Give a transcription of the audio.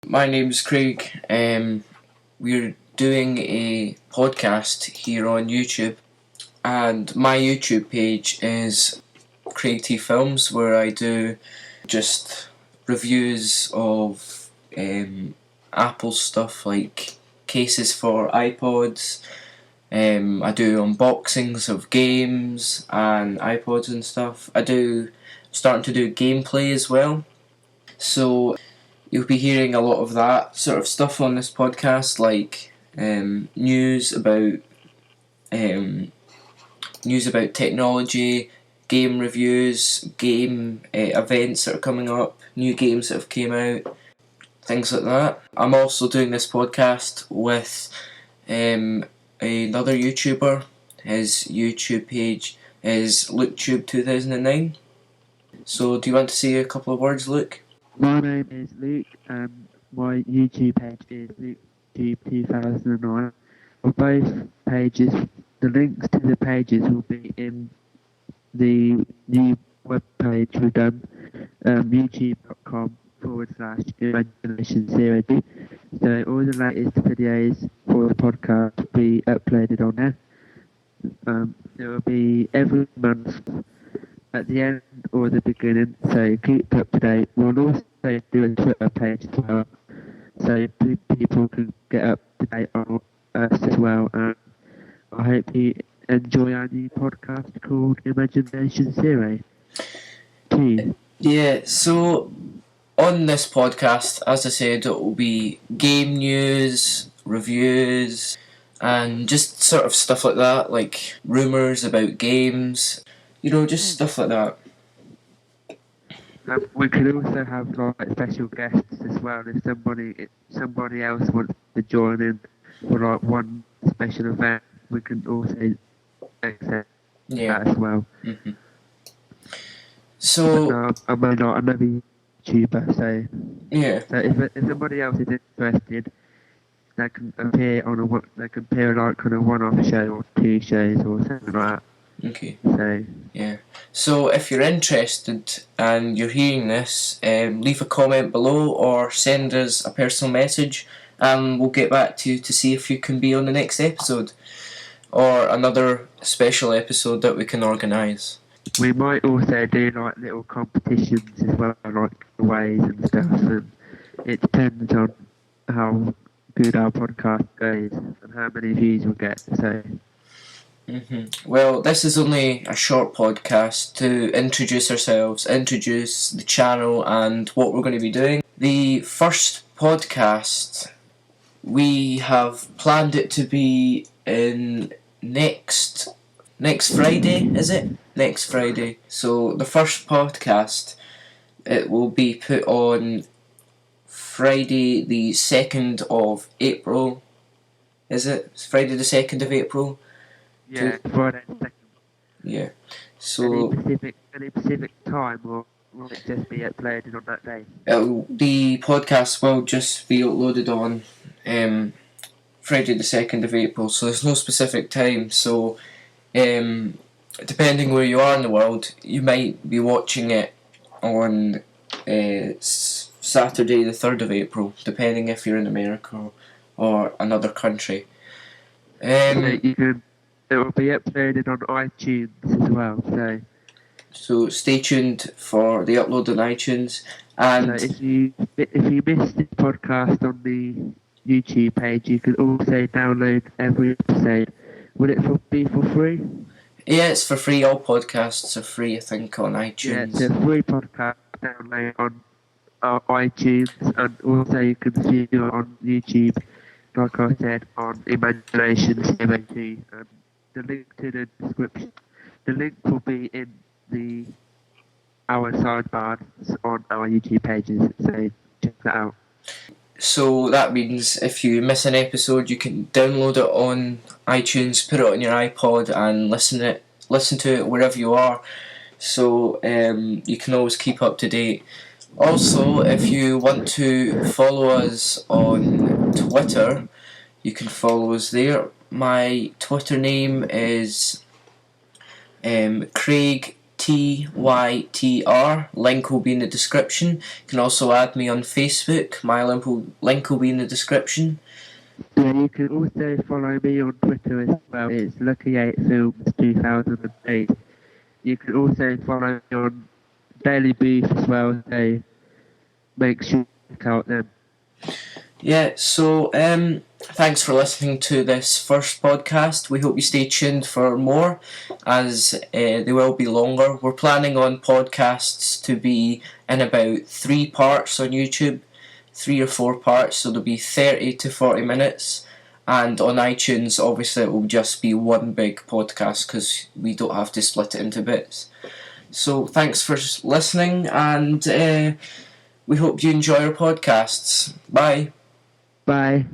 My name's Craig. We're doing a podcast here on YouTube, and my YouTube page is Craig T Films, where I do just reviews of Apple stuff like cases for iPods. I do unboxings of games and iPods and stuff. Starting to do gameplay as well. So you'll be hearing a lot of that sort of stuff on this podcast, like news about technology, game reviews, game events that are coming up, new games that have came out, things like that. I'm also doing this podcast with another YouTuber. His YouTube page is LukeTube2009. So do you want to say a couple of words, Luke? My name is Luke, and my YouTube page is LukeTube2009. For both pages, the links to the pages will be in the new web page we've done, youtube.com/ImaginationZero. So all the latest videos for the podcast will be uploaded on there. It will be every month at the end or the beginning, so keep up to date. We'll also do a Twitter page as well, so people can get up to date on us as well. And I hope you enjoy our new podcast called Imagination Zero. Cheers. Yeah, so on this podcast, as I said, it will be game news, reviews, and just sort of stuff like that, like rumours about games, just stuff like that. We could also have like special guests as well. If somebody else wants to join in for like one special event, we can also accept that as well. Mm-hmm. So I'm another YouTuber, so yeah. So if somebody else is interested, they can appear on a one-off show or 2 shows or something like that. Okay. So if you're interested and you're hearing this, leave a comment below or send us a personal message, and we'll get back to you to see if you can be on the next episode or another special episode that we can organise. We might also do like little competitions as well, like giveaways and stuff, and it depends on how good our podcast goes and how many views we'll get. So. Well, this is only a short podcast to introduce ourselves, introduce the channel and what we're going to be doing. The first podcast, we have planned it to be in next Friday, is it? Next Friday. So the first podcast, it will be put on Friday the 2nd of April. Is it? It's Friday the 2nd of April? Yeah, Friday the 2nd. Yeah. So any specific time, or will it just be uploaded on that day? The podcast will just be uploaded on Friday the 2nd of April, so there's no specific time. So depending where you are in the world, you might be watching it on Saturday the 3rd of April, depending if you're in America or another country. It will be uploaded on iTunes as well, so stay tuned for the upload on iTunes. And so if you missed this podcast on the YouTube page, you can also download every episode. Will it be for free? Yeah, it's for free. All podcasts are free, I think, on iTunes. Yeah, it's a free podcast download on iTunes, and also you can see it on YouTube, like I said, on ImaginationZero. And the link to the description, the link will be in our sidebars on our YouTube pages, so check that out. So that means if you miss an episode, you can download it on iTunes, put it on your iPod, and listen to it wherever you are. So you can always keep up to date. Also, if you want to follow us on Twitter, you can follow us there. My Twitter name is Craig TYTR. Link will be in the description. You can also add me on Facebook. My link will be in the description. Yeah, you can also follow me on Twitter as well. It's Lucky8Films 2008. You can also follow me on Daily Beef as well, so make sure you check out them. Yeah, so thanks for listening to this first podcast. We hope you stay tuned for more, as they will be longer. We're planning on podcasts to be in about 3 parts on YouTube, 3 or 4 parts, so there'll be 30 to 40 minutes. And on iTunes, obviously, it will just be one big podcast because we don't have to split it into bits. So thanks for listening, and we hope you enjoy our podcasts. Bye. Bye.